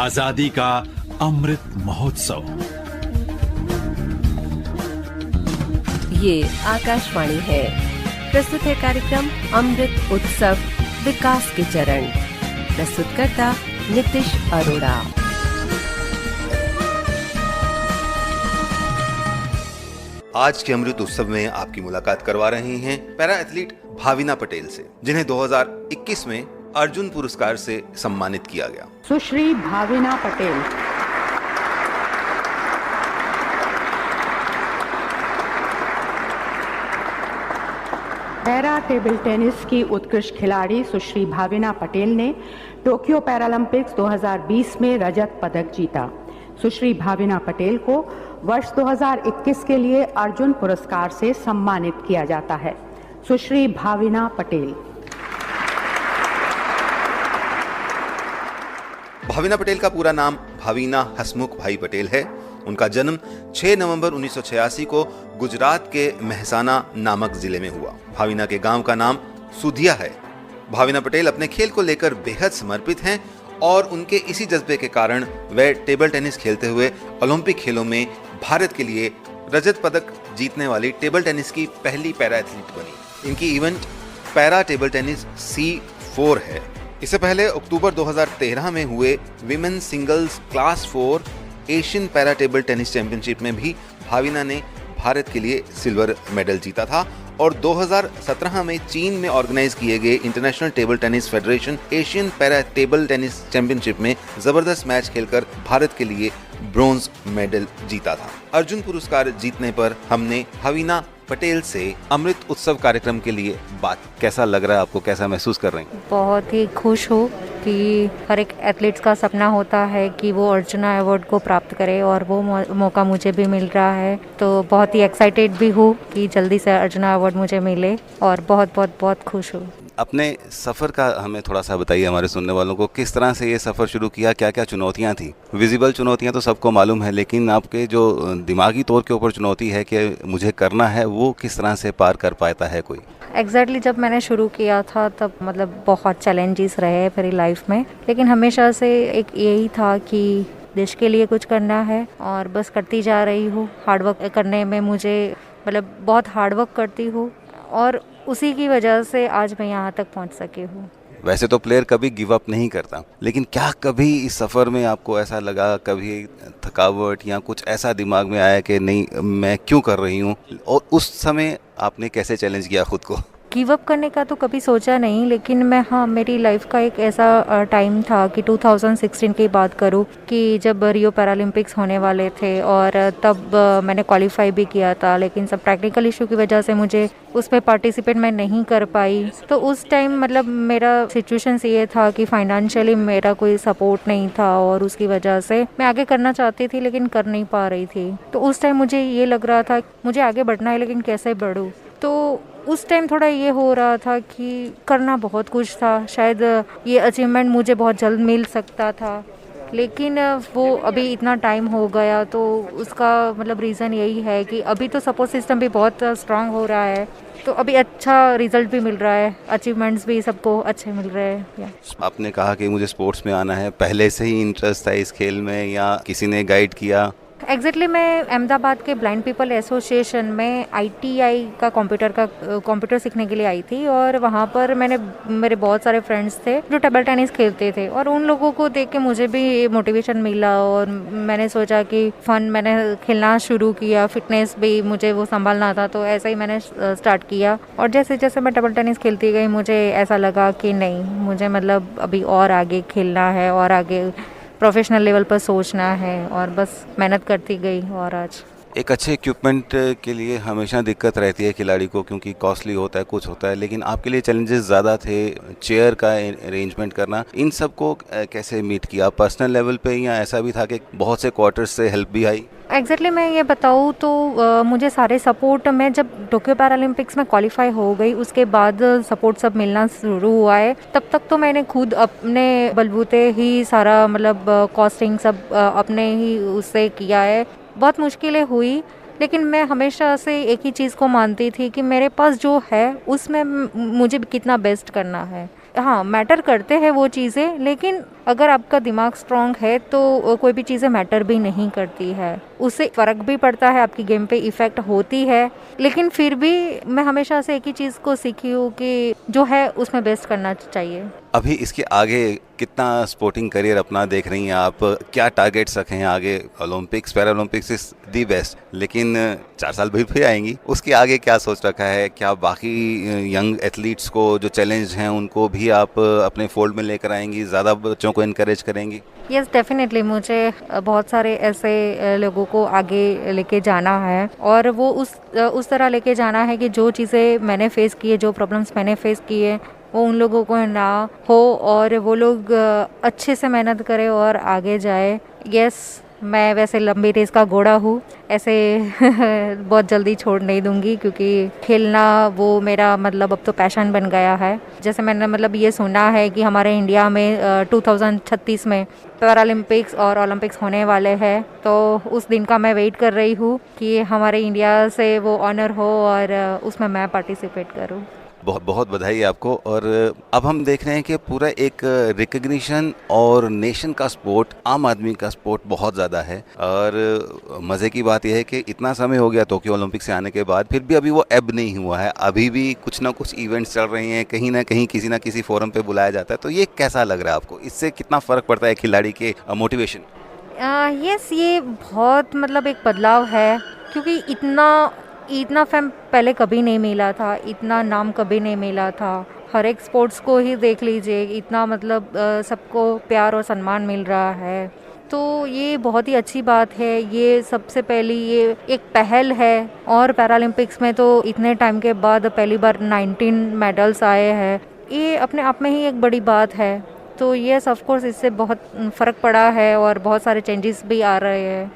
आजादी का अमृत महोत्सव। ये आकाशवाणी है। प्रस्तुत है कार्यक्रम अमृत उत्सव विकास के चरण। प्रस्तुतकर्ता नीतीश अरोड़ा। आज के अमृत उत्सव में आपकी मुलाकात करवा रहे हैं पैरा एथलीट भाविना पटेल से, जिन्हें 2021 में अर्जुन पुरस्कार से सम्मानित किया गया। Sushri Bhavina Patel. Para table tennis की उत्कृष्ट खिलाड़ी सुश्री भाविना पटेल ने टोक्यो पैरालंपिक्स 2020 में रजत पदक जीता। सुश्री भाविना पटेल को वर्ष 2021 के लिए अर्जुन पुरस्कार से सम्मानित किया जाता है। सुश्री भाविना पटेल। भाविना पटेल का पूरा नाम भाविना हसमुख भाई पटेल है। उनका जन्म 6 नवंबर 1986 को गुजरात के मेहसाना नामक जिले में हुआ। भाविना के गांव का नाम सुधिया है। भाविना पटेल अपने खेल को लेकर बेहद समर्पित हैं और उनके इसी जज्बे के कारण वे टेबल टेनिस खेलते हुए ओलंपिक खेलों में भारत के लिए रजत पदक जीतने वाली टेबल टेनिस की पहली पैरा एथलीट बनी। इनकी event para table tennis C4 है। इससे पहले अक्टूबर 2013 में हुए women singles class 4 Asian para table tennis championship में भी भाविना ने भारत के लिए सिल्वर मेडल जीता था और 2017 में चीन में ऑर्गेनाइज किए गए international table tennis federation Asian para table tennis championship में जबरदस्त मैच खेलकर भारत के लिए ब्रोंज मेडल जीता था। अर्जुन पुरस्कार जीतने पर हमने भाविना पटेल से अमृत उत्सव कार्यक्रम के लिए बात। कैसा लग रहा है आपको, कैसा महसूस कर रही हैं? बहुत ही खुश हूँ कि हर एक एथलीट्स का सपना होता है कि वो अर्जुना अवार्ड को प्राप्त करे और वो मौका मुझे भी मिल रहा है। तो बहुत ही एक्साइटेड भी हूँ कि जल्दी से अर्जुना अवार्ड मुझे मिले और बहुत बहुत बहुत खुश हूँ। अपने सफ़र का हमें थोड़ा सा बताइए, हमारे सुनने वालों को, किस तरह से ये सफ़र शुरू किया, क्या क्या चुनौतियाँ थी? विजिबल चुनौतियाँ तो सबको मालूम है, लेकिन आपके जो दिमागी तौर के ऊपर चुनौती है कि मुझे करना है, वो किस तरह से पार कर पाता है कोई? एग्जैक्टली जब मैंने शुरू किया था तब मतलब बहुत चैलेंजेस रहे मेरी लाइफ में, लेकिन हमेशा से एक यही था कि देश के लिए कुछ करना है और बस करती जा रही हूँ। हार्डवर्क करने में मुझे मतलब बहुत हार्डवर्क करती हूँ और उसी की वजह से आज मैं यहाँ तक पहुँच सकी हूँ। वैसे तो प्लेयर कभी गिव अप नहीं करता, लेकिन क्या कभी इस सफ़र में आपको ऐसा लगा, कभी थकावट या कुछ ऐसा दिमाग में आया कि नहीं मैं क्यों कर रही हूँ, और उस समय आपने कैसे चैलेंज किया खुद को? गिव अप करने का तो कभी सोचा नहीं, लेकिन मेरी लाइफ का एक ऐसा टाइम था कि 2016 की बात करूं कि जब रियो पैरालंपिक्स होने वाले थे और तब मैंने क्वालिफाई भी किया था, लेकिन सब टेक्निकल इशू की वजह से मुझे उसमें पार्टिसिपेट मैं नहीं कर पाई। तो उस टाइम मतलब मेरा सिचुएशन ये था कि फाइनेंशियली मेरा कोई सपोर्ट नहीं था और उसकी वजह से मैं आगे करना चाहती थी लेकिन कर नहीं पा रही थी। तो उस टाइम मुझे ये लग रहा था मुझे आगे बढ़ना है, लेकिन कैसे बढ़ूँ। तो उस टाइम थोड़ा ये हो रहा था कि करना बहुत कुछ था, शायद ये अचीवमेंट मुझे बहुत जल्द मिल सकता था, लेकिन वो अभी इतना टाइम हो गया। तो उसका मतलब रीज़न यही है कि अभी तो सपोर्ट सिस्टम भी बहुत स्ट्रांग हो रहा है, तो अभी अच्छा रिजल्ट भी मिल रहा है, अचीवमेंट्स भी सबको अच्छे मिल रहे हैं। आपने कहा कि मुझे स्पोर्ट्स में आना है, पहले से ही इंटरेस्ट था इस खेल में या किसी ने गाइड किया? एग्जैक्टली मैं अहमदाबाद के ब्लाइंड पीपल एसोसिएशन में ITI का कंप्यूटर सीखने के लिए आई थी और वहाँ पर मेरे बहुत सारे फ्रेंड्स थे जो टेबल टेनिस खेलते थे और उन लोगों को देख के मुझे भी मोटिवेशन मिला और मैंने सोचा कि मैंने खेलना शुरू किया, फिटनेस भी मुझे वो संभालना था, तो ऐसा ही मैंने स्टार्ट किया। और जैसे जैसे मैं टेबल टेनिस खेलती गई मुझे ऐसा लगा कि नहीं, मुझे मतलब अभी और आगे खेलना है और आगे प्रोफेशनल लेवल पर सोचना है और बस मेहनत करती गई। और आज एक अच्छे इक्विपमेंट के लिए हमेशा दिक्कत रहती है खिलाड़ी को, क्योंकि कॉस्टली होता है, कुछ होता है, लेकिन आपके लिए चैलेंजेस ज़्यादा थे, चेयर का अरेंजमेंट करना, इन सब को कैसे मीट किया पर्सनल लेवल पे, या ऐसा भी था कि बहुत से क्वार्टर्स से हेल्प भी आई? एग्जैक्टली मैं ये बताऊँ तो मुझे सारे सपोर्ट, मैं जब टोक्यो पैरालंपिक्स में क्वालिफाई हो गई उसके बाद सपोर्ट सब मिलना शुरू हुआ है। तब तक तो मैंने खुद अपने बलबूते ही सारा मतलब कॉस्टिंग सब अपने ही उससे किया है। बहुत मुश्किलें हुई, लेकिन मैं हमेशा से एक ही चीज़ को मानती थी कि मेरे पास जो है उसमें मुझे कितना बेस्ट करना है। हाँ मैटर करते हैं वो चीज़ें, लेकिन अगर आपका दिमाग स्ट्रांग है तो कोई भी चीज़ें मैटर भी नहीं करती है, उससे फ़र्क भी पड़ता है, आपकी गेम पे इफ़ेक्ट होती है। लेकिन फिर भी मैं हमेशा से एक ही चीज़ को सीखी हूँ कि जो है उसमें बेस्ट करना चाहिए। अभी इसके आगे कितना स्पोर्टिंग करियर अपना देख रही हैं आप, क्या टारगेट्स रखे हैं आगे? Olympics, para Olympics is the best, लेकिन 4 साल फिर आएंगी, उसके आगे क्या सोच रखा है? क्या बाकी यंग एथलीट्स को जो चैलेंज हैं उनको भी आप अपने फोल्ड में लेकर आएंगी, ज़्यादा बच्चों को इनकरेज करेंगी? यस डेफिनेटली, मुझे बहुत सारे ऐसे लोगों को आगे लेके जाना है और वो उस तरह लेके जाना है कि जो चीज़ें मैंने फेस की है, जो प्रॉब्लम्स मैंने फेस किए वो उन लोगों को ना हो और वो लोग अच्छे से मेहनत करें और आगे जाए। यस, मैं वैसे लंबी रेस का घोड़ा हूँ, ऐसे बहुत जल्दी छोड़ नहीं दूंगी, क्योंकि खेलना वो मेरा मतलब अब तो पैशन बन गया है। जैसे मैंने मतलब ये सुना है कि हमारे इंडिया में 2036 में पैरालंपिक्स और ओलंपिक्स होने वाले हैं, तो उस दिन का मैं वेट कर रही हूँ कि हमारे इंडिया से वो ऑनर हो और उसमें मैं पार्टिसिपेट करूँ। बहुत बहुत बधाई आपको। और अब हम देख रहे हैं कि पूरा एक रिकग्निशन और नेशन का स्पोर्ट, आम आदमी का स्पोर्ट बहुत ज़्यादा है। और मज़े की बात यह है कि इतना समय हो गया टोक्यो ओलंपिक से आने के बाद, फिर भी अभी वो एब नहीं हुआ है, अभी भी कुछ ना कुछ इवेंट्स चल रहे हैं, कहीं ना कहीं किसी ना किसी फोरम पे बुलाया जाता है। तो ये कैसा लग रहा है आपको? इससे कितना फ़र्क पड़ता है खिलाड़ी के मोटिवेशन? यस, ये बहुत मतलब एक बदलाव है, क्योंकि इतना फेम पहले कभी नहीं मिला था, इतना नाम कभी नहीं मिला था। हर एक स्पोर्ट्स को ही देख लीजिए, इतना मतलब सबको प्यार और सम्मान मिल रहा है, तो ये बहुत ही अच्छी बात है। ये सबसे पहली ये एक पहल है। और पैरालंपिक्स में तो इतने टाइम के बाद पहली बार 19 मेडल्स आए हैं, ये अपने आप में ही एक बड़ी बात है। तो येस, ऑफ कोर्स इससे बहुत फ़र्क पड़ा है और बहुत सारे चेंजेस भी आ रहे हैं।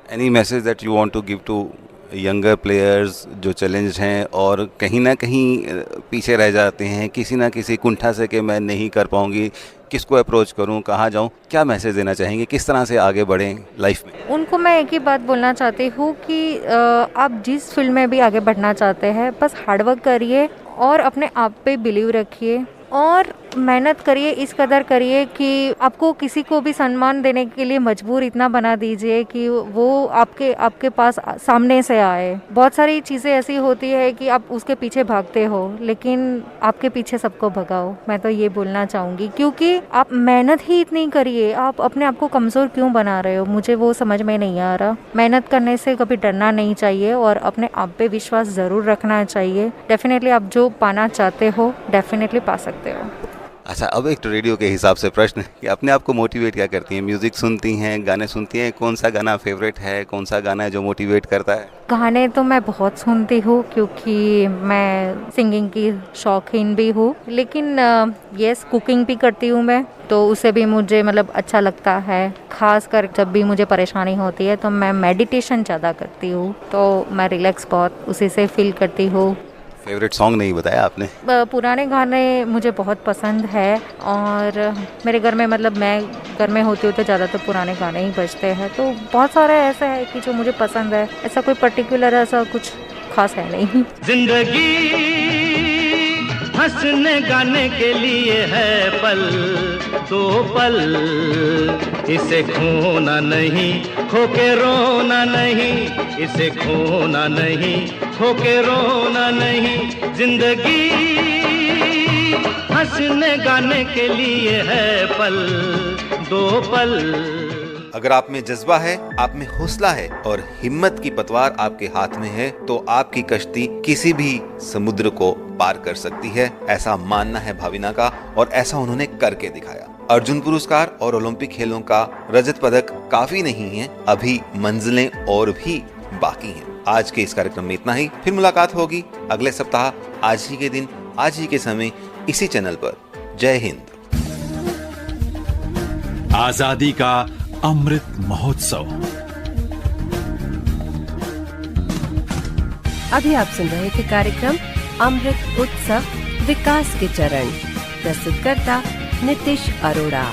Any message that you want to give to younger players जो चैलेंज हैं और कहीं ना कहीं पीछे रह जाते हैं किसी ना किसी कुंठा से कि मैं नहीं कर पाऊंगी, किसको अप्रोच करूं, कहाँ जाऊं, क्या मैसेज देना चाहेंगे? किस तरह से आगे बढ़ें लाइफ में? उनको मैं एक ही बात बोलना चाहती हूँ कि आप जिस फील्ड में भी आगे बढ़ना चाहते हैं, बस हार्डवर्क करिए और अपने आप पे बिलीव रखिए और मेहनत करिए, इस कदर करिए कि आपको किसी को भी सम्मान देने के लिए मजबूर इतना बना दीजिए कि वो आपके पास सामने से आए। बहुत सारी चीज़ें ऐसी होती है कि आप उसके पीछे भागते हो, लेकिन आपके पीछे सबको भगाओ, मैं तो ये बोलना चाहूँगी। क्योंकि आप मेहनत ही इतनी करिए, आप अपने आप को कमज़ोर क्यों बना रहे हो? मुझे वो समझ में नहीं आ रहा। मेहनत करने से कभी डरना नहीं चाहिए और अपने आप पे विश्वास ज़रूर रखना चाहिए। डेफिनेटली आप जो पाना चाहते हो डेफिनेटली पा सकते हो। अच्छा, अब एक तो रेडियो के हिसाब से प्रश्न कि अपने आप को मोटिवेट क्या करती हैं? म्यूज़िक सुनती हैं, गाने सुनती हैं? कौन सा गाना फेवरेट है, कौन सा गाना है जो मोटिवेट करता है? गाने तो मैं बहुत सुनती हूँ, क्योंकि मैं सिंगिंग की शौकीन भी हूँ, लेकिन यस, कुकिंग भी करती हूँ मैं, तो उसे भी मुझे मतलब अच्छा लगता है। खासकर जब भी मुझे परेशानी होती है तो मैं मेडिटेशन ज़्यादा करती हूँ, तो मैं रिलैक्स बहुत उसी से फील करती हूँ। फेवरेट सॉन्ग नहीं बताया आपने? पुराने गाने मुझे बहुत पसंद है और मेरे घर में मतलब मैं घर में होती हूँ तो ज़्यादातर पुराने गाने ही बजते हैं, तो बहुत सारे ऐसे है कि जो मुझे पसंद है। ऐसा कोई पर्टिकुलर ऐसा कुछ खास है नहीं। जिंदगी हंसने गाने के लिए है पल, दो पल, इसे खोना नहीं, खो के रोना नहीं, इसे खोना नहीं, खो के रोना नहीं। जिंदगी हंसने गाने के लिए है पल, दो पल। अगर आप में जज्बा है, आप में हौसला है और हिम्मत की पतवार आपके हाथ में है, तो आपकी कश्ती किसी भी समुद्र को पार कर सकती है, ऐसा मानना है भाविना का और ऐसा उन्होंने करके दिखाया। अर्जुन पुरस्कार और ओलंपिक खेलों का रजत पदक काफी नहीं है, अभी मंजिलें और भी बाकी हैं। आज के इस कार्यक्रम में इतना ही, फिर मुलाकात होगी अगले सप्ताह आज ही के दिन, आज ही के समय, इसी चैनल पर। जय हिंद। आजादी का अमृत महोत्सव। अभी आप सुन रहे थे कार्यक्रम अमृत उत्सव विकास के चरण। प्रस्तुतकर्ता नितिश अरोड़ा।